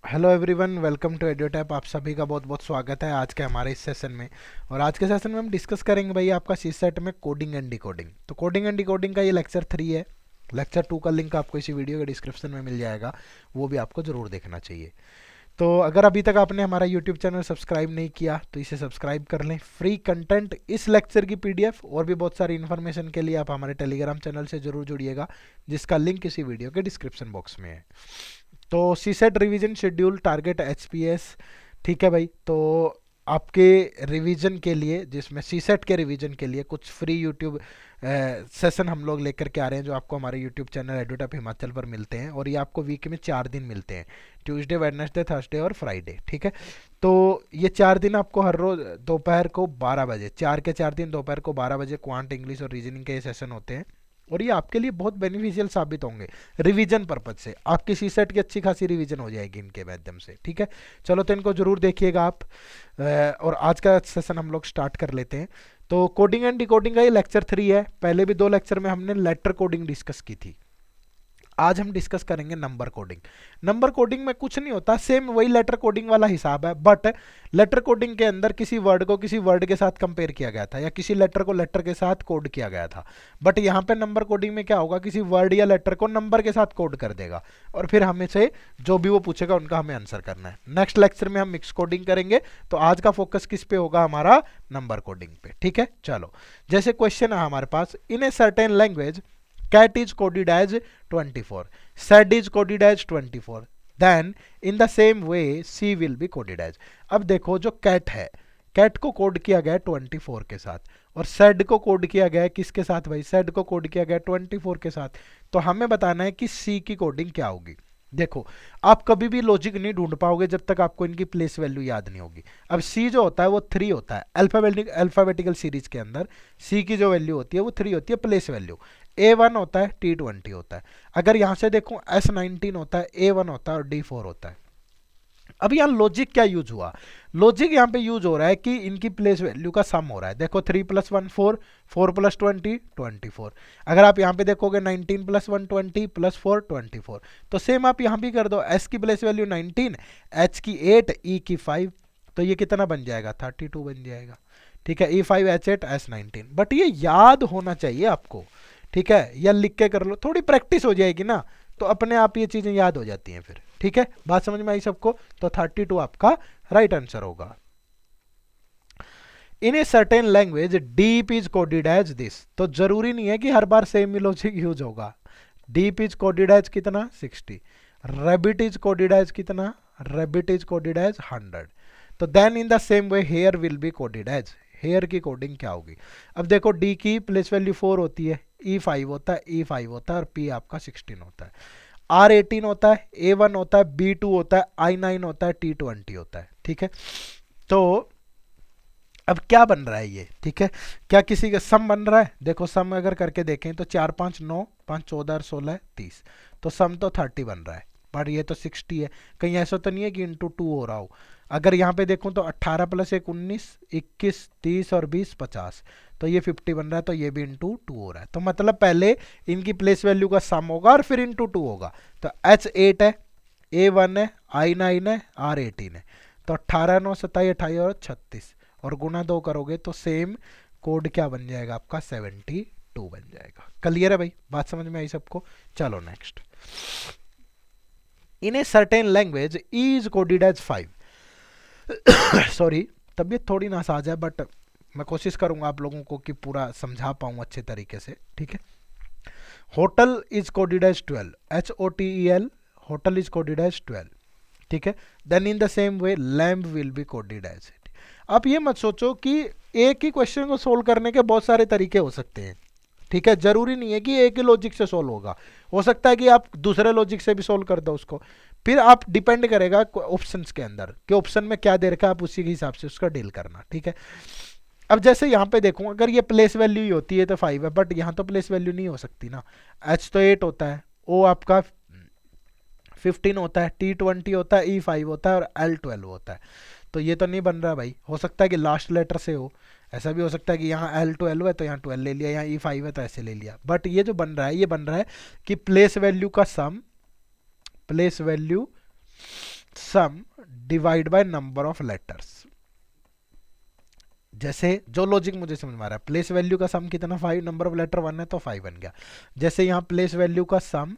Hello everyone, welcome to एडियोटैप। आप सभी का बहुत बहुत स्वागत है आज के हमारे इस सेशन में। और आज के सेशन में हम डिस्कस करेंगे भाई आपका सी सेट में कोडिंग एंड डिकोडिंग। तो कोडिंग एंड डिकोडिंग का ये लेक्चर 3 है। लेक्चर 2 का लिंक आपको इसी वीडियो के डिस्क्रिप्शन में मिल जाएगा, वो भी आपको ज़रूर देखना चाहिए। तो अगर अभी तक आपने हमारा यूट्यूब चैनल सब्सक्राइब नहीं किया तो इसे सब्सक्राइब कर लें। फ्री कंटेंट, इस लेक्चर की पीडीएफ और भी बहुत सारी इन्फॉर्मेशन के लिए आप हमारे टेलीग्राम चैनल से ज़रूर जुड़िएगा, जिसका लिंक इसी वीडियो के डिस्क्रिप्शन बॉक्स में है। तो C set revision schedule target HPS, ठीक है भाई। तो आपके रिवीजन के लिए, जिसमें सी सेट के रिवीजन के लिए कुछ फ्री यूट्यूब सेशन हम लोग लेकर के आ रहे हैं, जो आपको हमारे यूट्यूब चैनल एडुटअप हिमाचल पर मिलते हैं। और ये आपको वीक में 4 दिन मिलते हैं, ट्यूसडे, वेडनेसडे, थर्सडे और फ्राइडे, ठीक है। तो ये 4 दिन आपको हर रोज दोपहर को 12 बजे, 4 के 4 दिन दोपहर को 12 बजे क्वांट, इंग्लिश और रीजनिंग के ये सेशन होते हैं। और ये आपके लिए बहुत बेनिफिशियल साबित होंगे रिवीजन पर्पज से। आपकी सी सेट की अच्छी खासी रिवीजन हो जाएगी इनके माध्यम से, ठीक है। चलो तो इनको जरूर देखिएगा आप। और आज का सेशन हम लोग स्टार्ट कर लेते हैं। तो कोडिंग एंड डिकोडिंग का ये लेक्चर 3 है। पहले भी 2 लेक्चर में हमने लेटर कोडिंग डिस्कस की थी। आज हम डिस्कस करेंगे नंबर कोडिंग। नंबर कोडिंग में कुछ नहीं होता, सेम वही लेटर कोडिंग वाला हिसाब है, बट लेटर कोडिंग के अंदर किसी वर्ड को किसी वर्ड के साथ कंपेयर किया गया था, या किसी लेटर को लेटर के साथ कोड किया गया था। बट यहाँ पे नंबर कोडिंग में क्या होगा, किसी वर्ड या लेटर को नंबर के साथ कोड कर देगा, और फिर हमें से जो भी वो पूछेगा उनका हमें आंसर करना है। नेक्स्ट लेक्चर में हम मिक्स कोडिंग करेंगे। तो आज का फोकस किस पे होगा, हमारा नंबर कोडिंग पे, ठीक है। चलो, जैसे क्वेश्चन है हमारे पास, in a certain language cat is coded as 24, sad is coded as 24, then in the same way c will be coded as। अब देखो, जो cat है, cat को कोड किया गया है 24 के साथ, और sad को कोड किया गया है किसके साथ भाई, sad को कोड किया गया है 24 के साथ। तो हमें बताना है कि c की कोडिंग क्या होगी। देखो, आप कभी भी लॉजिक नहीं ढूंढ पाओगे जब तक आपको इनकी प्लेस वैल्यू याद नहीं होगी। अब सी जो होता है वो 3 होता है, अल्फाबेटिकल सीरीज के अंदर सी की जो वैल्यू होती है वो 3 होती है, प्लेस वैल्यू। A1 होता है, T20 होता है। अगर यहां से देखो S19 होता है, A1 होता है और D4 होता है। अब यहाँ लॉजिक क्या यूज हुआ, लॉजिक यहाँ पे यूज हो रहा है कि इनकी प्लेस वैल्यू का सम हो रहा है। देखो 3+1 4, 4+20 24। अगर आप यहाँ पे देखोगे 19+1 20 +4 24। तो सेम आप यहाँ भी कर दो, S की प्लेस वैल्यू 19, H की 8, E की 5, तो ये कितना बन जाएगा, 32 बन जाएगा, ठीक है। E5 H8 S19। बट ये याद होना चाहिए आपको, ठीक है, या लिख के कर लो, थोड़ी प्रैक्टिस हो जाएगी ना, तो अपने आप ये चीजें याद हो जाती हैं फिर, ठीक है। बात समझ में आई सबको। तो 32 आपका राइट आंसर होगा। In a certain language deep is coded as this. तो जरूरी नहीं है कि हर बार सेम ही लॉजिक यूज होगा। डीप इज कोडेड एज कितना, 60। रैबिट इज कोडेड एज कितना, रैबिट इज कोडेड एज 100। तो then in the same way hair will be coded as, hair की कोडिंग क्या होगी। अब देखो, डी की प्लेस वैल्यू 4 होती है, E5 होता है, E5 होता है, और P आपका 16 होता है। R18 होता है, A1 होता है, B2 होता है, I9 होता है, T20 होता है, ठीक है। तो अब क्या बन रहा है ये, ठीक है, क्या किसी का सम बन रहा है। देखो सम अगर करके देखें तो 4 5 9, 5 14 और 16 30, तो सम तो 30 बन रहा है, पर ये तो 60 है। कहीं ऐसा तो नहीं है कि इंटू 2 हो रहा हो। अगर यहाँ पे देखूं तो 18 + 1 19, 21 30 और 20 50, तो ये 50 बन रहा है, तो ये भी इंटू 2 हो रहा है। तो मतलब पहले इनकी प्लेस वैल्यू का सम होगा और फिर इंटू 2 होगा। तो H8 है, A1 है, I9 है, R18 है। तो 18 9 27 28 और 36, और गुना 2 करोगे तो सेम कोड क्या बन जाएगा आपका, 72 बन जाएगा। क्लियर है भाई, बात समझ में आई सबको। चलो next, in a certain language E is coded as 5। Sorry, तबीयत थोड़ी नासाज है, बट मैं कोशिश करूंगा आप लोगों को कि पूरा समझा पाऊं अच्छे तरीके से, ठीक है। Hotel is coded as 12, HOTEL, hotel is coded as 12, ठीक है। Then in the same way lamp will be coded as. आप ये मत सोचो कि एक ही क्वेश्चन को सोल्व करने के बहुत सारे तरीके हो सकते हैं, ठीक है। जरूरी नहीं है कि एक ही लॉजिक से सोल्व होगा, हो सकता है कि आप दूसरे लॉजिक से भी सोल्व कर दो उसको। फिर आप डिपेंड करेगा ऑप्शंस के अंदर कि ऑप्शन में क्या दे रखा है, आप उसी के हिसाब से उसका डील करना, ठीक है। अब जैसे यहाँ पे देखूँ, अगर ये प्लेस वैल्यू ही होती है तो 5 है, बट यहाँ तो प्लेस वैल्यू नहीं हो सकती ना। H तो 8 होता है, O आपका 15 होता है, T20 होता है, E5 होता है और L12 होता है। तो ये तो नहीं बन रहा भाई, हो सकता है कि लास्ट लेटर से हो। ऐसा भी हो सकता है कि यहाँ L12 है तो यहाँ 12 ले लिया, यहाँ E5 है तो ऐसे ले लिया। बट ये जो बन रहा है, ये बन रहा है कि प्लेस वैल्यू का sum, place value sum divide by number of letters. जैसे जो लॉजिक मुझे समझ में आ रहा है, प्लेस वैल्यू का सम कितना 5, नंबर ऑफ लेटर 1 है तो 5 बन गया। जैसे यहाँ प्लेस वैल्यू का सम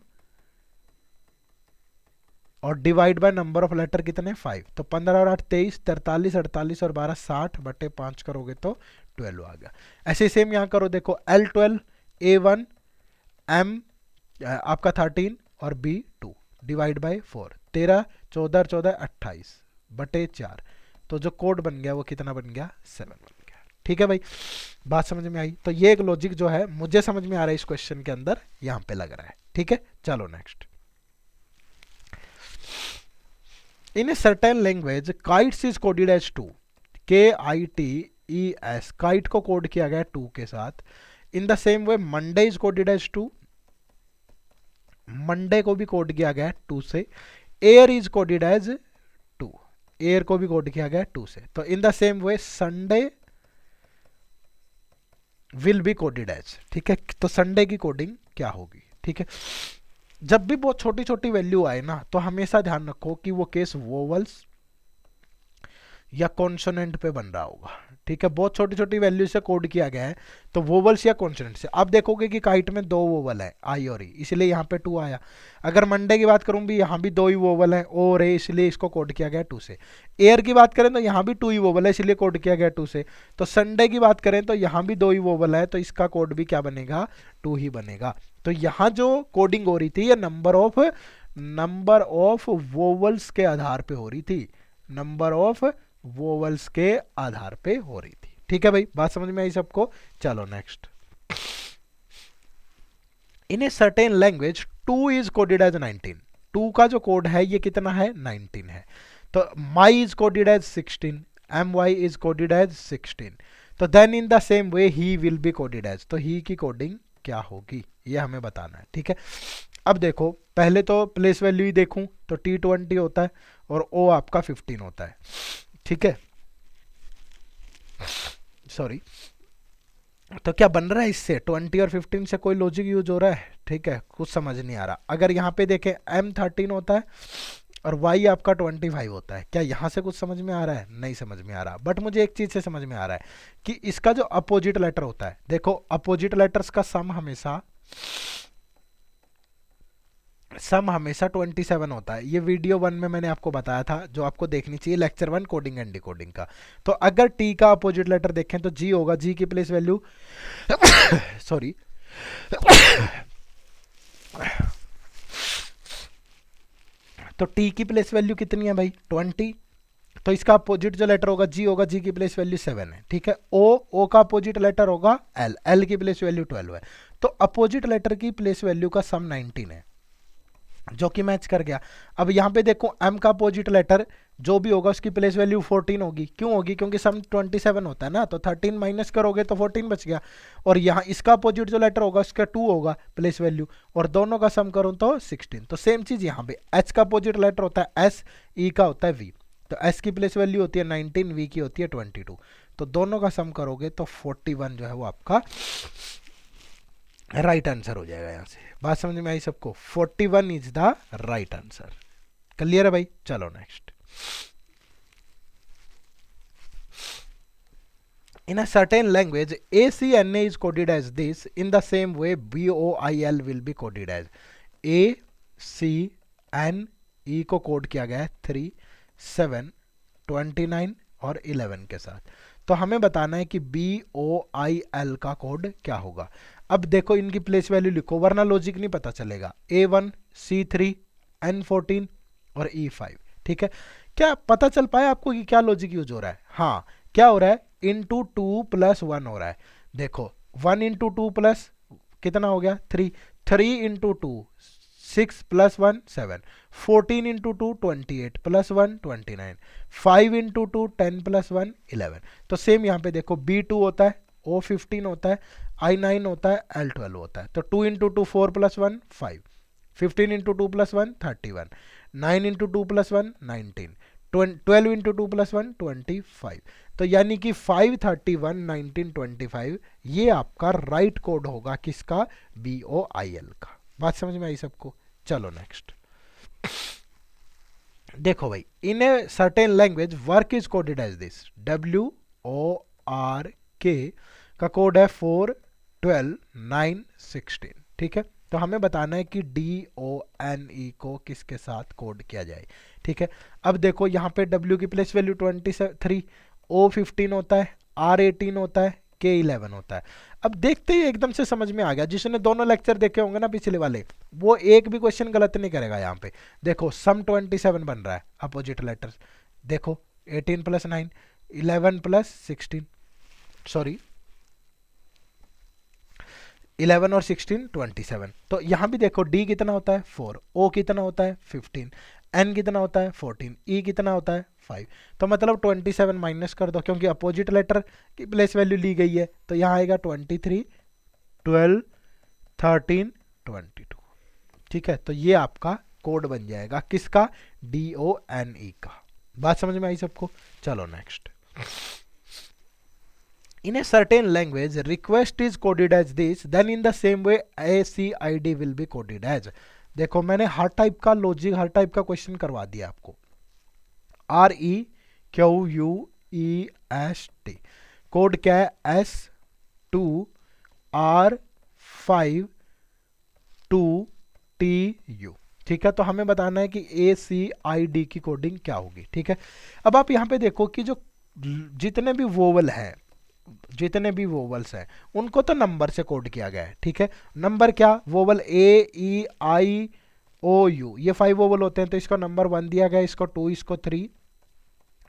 और divide by number of letter कितने 5, तो 15 और 8 23, 43, 48 और 12 60 बटे 5 करोगे तो 12 आ गया। ऐसे सेम यहाँ करो, देखो L12 A1 M आपका 13 और B2 डिवाइड बाय 4, 13 14 14 28 बटे 4, तो जो कोड बन गया वो कितना बन गया 7 बन गया। ठीक है भाई, बात समझ में आई। तो ये एक लॉजिक जो है मुझे समझ में आ रहा है इस क्वेश्चन के अंदर, यहाँ पे लग रहा है। ठीक है, चलो next. In a certain language kites is coded as 2, KITES, kite को कोड किया गया 2 के साथ। In the same way Monday is coded as 2, Monday को भी कोड किया गया 2 से। Air is coded as 2, air को भी कोड किया गया 2 से। तो in the same way Sunday will be coded as. ठीक है, तो संडे की कोडिंग क्या होगी। ठीक है, जब भी बहुत छोटी छोटी वैल्यू आए ना तो हमेशा ध्यान रखो कि वो केस वोवल्स या कॉन्सोनेंट पे बन रहा होगा। ठीक है, बहुत छोटी छोटी वैल्यू से कोड किया गया है तो वोवल्स या कॉन्सोनेंट से। आप देखोगे कि काइट में 2 वोवल है आई और ई, इसलिए यहाँ पे 2 आया। अगर मंडे की बात करूँ भी, यहाँ भी 2 ही वोवल है ओ और ए, इसलिए इसको कोड किया गया 2 से। एयर की बात करें तो यहाँ भी 2 ही वोवल है, इसलिए कोड किया गया 2 से। तो संडे की बात करें तो यहाँ भी 2 ही वोवल है, तो इसका कोड भी क्या बनेगा 2 ही बनेगा। तो यहाँ जो कोडिंग हो रही थी ये नंबर ऑफ वोवल्स के आधार पे हो रही थी, नंबर ऑफ वोवल्स के आधार पे हो रही थी। ठीक है भाई, बात समझ में आई सबको। चलो next. In a certain language 2 is coded as 19, 2 का जो कोड है ये कितना है 19 है। तो my is coded as 16, my is coded as 16। तो then in the same way he will be coded as, तो ही की कोडिंग क्या होगी ये हमें बताना है। ठीक है, अब देखो पहले तो प्लेस वैल्यू ही देखूं तो T20 होता है और O आपका 15 होता है। ठीक है, सॉरी, तो क्या बन रहा है इससे 20 और 15 से कोई लॉजिक यूज हो रहा है। ठीक है, कुछ समझ नहीं आ रहा। अगर यहाँ पे देखें M13 होता है और Y आपका 25 होता है, क्या यहाँ से कुछ समझ में आ रहा है, नहीं समझ में आ रहा। बट मुझे एक चीज से समझ में आ रहा है कि इसका जो अपोजिट लेटर होता है, देखो अपोजिट लेटर्स का सम हमेशा 27 होता है। ये वीडियो 1 में मैंने आपको बताया था, जो आपको देखनी चाहिए, लेक्चर 1 कोडिंग एंड डिकोडिंग का। तो अगर टी का अपोजिट लेटर देखें तो जी होगा, जी की प्लेस वैल्यू सॉरी तो टी की प्लेस वैल्यू कितनी है भाई 20, तो इसका अपोजिट जो लेटर होगा जी होगा, जी की प्लेस वैल्यू 7 है। ठीक है, ओ का अपोजिट लेटर होगा एल की प्लेस वैल्यू 12 है। तो अपोजिट लेटर की प्लेस वैल्यू का सम 19 है, जो कि मैच कर गया। अब यहाँ पे देखो m का अपोजिट लेटर जो भी होगा उसकी प्लेस वैल्यू 14 होगी। क्यों होगी, क्योंकि सम 27 होता है ना, तो 13 माइनस करोगे तो 14 बच गया। और यहाँ इसका अपोजिट जो लेटर होगा उसका 2 होगा प्लेस वैल्यू, और दोनों का सम करूँ तो 16। तो सेम चीज यहाँ पे h का अपोजिट लेटर होता है s, e का होता है v। तो s की प्लेस वैल्यू होती है 19, v की होती है 22। तो दोनों का सम करोगे तो 41 जो है वो आपका राइट आंसर हो जाएगा। यहाँ से बात समझ में आई सबको, 41 is the right answer. Clear है भाई, चलो next. In a certain language, ACNA is coded as this. In the same way, BOIL will be coded as A, C, N, E को कोड किया गया है 3, 7, 29 और 11 के साथ। तो हमें बताना है कि BOIL का कोड क्या होगा। अब देखो इनकी प्लेस वैल्यू लिखो, वरना लॉजिक नहीं पता चलेगा। A1, C3, N14 और E5। ठीक है, क्या पता चल पाया आपको कि क्या लॉजिक यूज हो रहा है। हाँ, क्या हो रहा है, इंटू 2 + 1 हो रहा है। देखो 1 × 2 प्लस कितना हो गया 3, 3 × 2 6 + 1 7, 14 × 2 28 + 1 29, 5 × 2 10 + 1 11। तो सेम यहाँ पे देखो B2 होता है, O15 होता है, I9 होता है, L12 होता है। तो 2 × 2 4 + 1 5, 15 × 2 + 1 31, 9 × 2 + 1 19, 12 × 2 + 1 25। तो यानी कि 5 31 19 25 ये आपका राइट कोड होगा किसका, BOIL का। बात समझ में आई सबको। चलो नेक्स्ट देखो भाई, in a certain language work is coded as this, WORK का कोड है 4 12 9 16। ठीक है, तो हमें बताना है कि DONE को किसके साथ कोड किया जाए। ठीक है, अब देखो यहाँ पे W की प्लेस वैल्यू 23, O15 होता है, R18 होता है, K11 होता है। अब देखते ही एकदम से समझ में आ गया, जिसने दोनों लेक्चर देखे होंगे ना पिछले वाले, वो एक भी क्वेश्चन गलत नहीं करेगा। यहाँ पे देखो सम 27 बन रहा है, अपोजिट लेटर्स देखो, 18 + 9 11 + 16, सॉरी 11 और 16 27। तो यहाँ भी देखो D कितना होता है 4, O कितना होता है 15, N कितना होता है 14, E कितना होता है 5। तो मतलब 27 माइनस कर दो, क्योंकि अपोजिट लेटर की प्लेस वैल्यू ली गई है, तो यहाँ आएगा 23 12 13 22। ठीक है, तो ये आपका कोड बन जाएगा किसका, DONE का। बात समझ में आई सबको? चलो next. In a certain language, request is coded as this, then in the same way ACID will be coded as। देखो मैंने हर टाइप का लॉजिक, हर टाइप का क्वेश्चन करवा दिया आपको। REQUEST कोड क्या है, S2R52TU। ठीक है, तो हमें बताना है कि ACID की कोडिंग क्या होगी। ठीक है, अब आप यहाँ पे देखो कि जो जितने भी वोवल हैं, जितने भी वोवल्स हैं, उनको तो नंबर से कोड किया गया है। ठीक है, नंबर क्या, वोवल AEIOU, ये 5 वोवल होते हैं, तो इसको नंबर 1 दिया गया, इसको 2, इसको 3,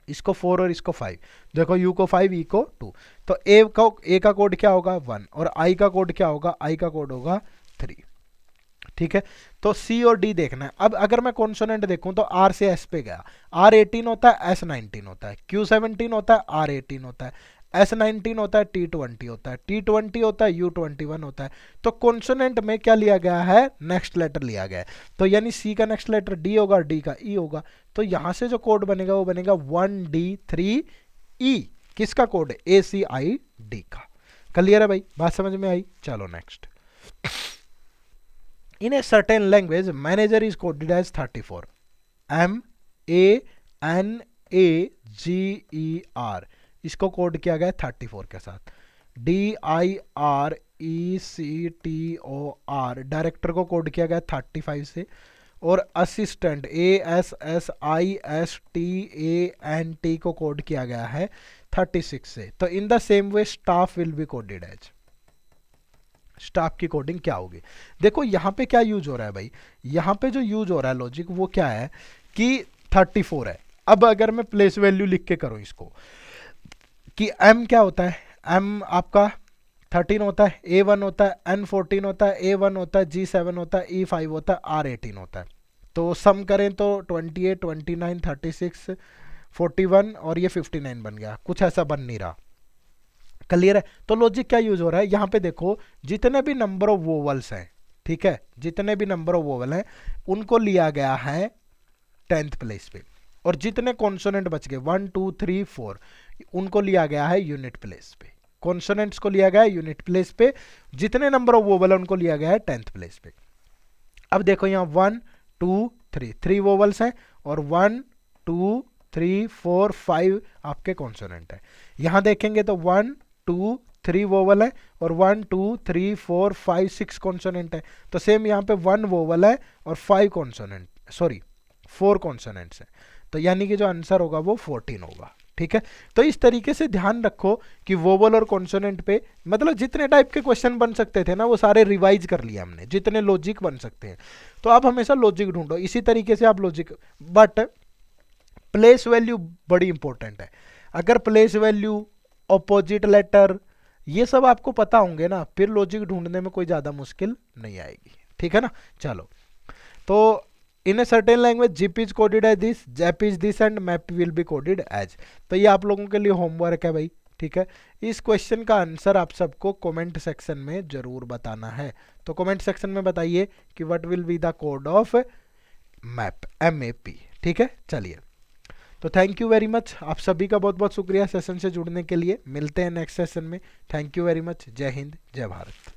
इसको 4 और इसको 5। देखो U को 5, E को 2, तो A का कोड क्या होगा 1, और I का कोड क्या होगा, I का कोड होगा 3। ठीक है, तो C और D देखना है। अब अगर मैं कॉन्सोनेंट देखूं तो R से S पे गया, R18 होता है, S19 होता है, Q17 होता है, R18 होता है, S19 होता है, T20 होता है, T20 होता है, U21 होता है। तो कॉन्सोनेंट में क्या लिया गया है, नेक्स्ट लेटर लिया गया है। तो यानी C का नेक्स्ट लेटर D होगा, D का E होगा। तो यहां से जो कोड बनेगा वो बनेगा 1D3E। किसका कोड है, ACID का। क्लियर है भाई, बात समझ में आई? चलो next. In a certain language, manager is coded as 34, MANAGER। इसको कोड किया गया है 34 के साथ। DIRECTOR, डायरेक्टर को कोड किया गया 35 से, और असिस्टेंट ASSISTANT को कोड किया गया है 36 से। तो in the same way staff will be coded as, staff की कोडिंग क्या होगी। देखो यहाँ पे क्या यूज हो रहा है भाई, यहाँ पे जो यूज हो रहा है लॉजिक वो क्या है कि 34 है। अब अगर मैं प्लेस वैल्यू लिख के करूं इसको, कि M क्या होता है, M आपका 13 होता है, A1 होता है, N14 होता है, A1 होता है, G7 होता है, E5 होता है, R18 होता है। तो सम करें तो 28 29 36 41 और ये 59 बन गया, कुछ ऐसा बन नहीं रहा। क्लियर है? तो लॉजिक क्या यूज हो रहा है, यहाँ पे देखो जितने भी नंबर ऑफ वोवल्स हैं, ठीक है, जितने भी नंबर ऑफ वोवल हैं उनको लिया गया है 10th प्लेस पे, और जितने कॉन्सोनेंट बच गए 1 2 3 4 उनको लिया गया है यूनिट प्लेस पे। कॉन्सोनेंट्स को लिया गया है यूनिट प्लेस पे, जितने नंबर ऑफ वोवल है उनको लिया गया है 10th प्लेस पे। अब देखो यहाँ 1 2 3 वोवल्स हैं, और 1 2 3 4 5 आपके कॉन्सोनेंट है। यहाँ देखेंगे तो 1 2 3 वोवल है, और 1 2 3 4 5 6 कॉन्सोनेंट है। तो सेम यहाँ पे 1 वोवल है और 5 कॉन्सोनेंट, सॉरी 4 कॉन्सोनेंट्स है। तो यानी कि जो आंसर होगा वो 14 होगा। ठीक है, तो इस तरीके से ध्यान रखो कि वोवल और कॉन्सोनेंट पे, मतलब जितने टाइप के क्वेश्चन बन सकते थे ना वो सारे रिवाइज कर लिया हमने, जितने लॉजिक बन सकते हैं। तो आप हमेशा लॉजिक ढूंढो, इसी तरीके से आप लॉजिक, बट प्लेस वैल्यू बड़ी इंपॉर्टेंट है। अगर प्लेस वैल्यू, ऑपोजिट लेटर, ये सब आपको पता होंगे ना, फिर लॉजिक ढूंढने में कोई ज़्यादा मुश्किल नहीं आएगी। ठीक है ना? चलो, तो in a certain language zip is coded as this, zap is this, and map will be coded as. तो ये आप लोगों के लिए होमवर्क है भाई। ठीक है, इस क्वेश्चन का आंसर आप सबको कमेंट सेक्शन में जरूर बताना है। तो कमेंट सेक्शन में बताइए कि what will be the code of map, MAP। ठीक है, चलिए, तो थैंक यू वेरी मच, आप सभी का बहुत बहुत शुक्रिया सेशन से जुड़ने के लिए। मिलते हैं नेक्स्ट सेशन में। Thank you very much. जय हिंद, जय भारत।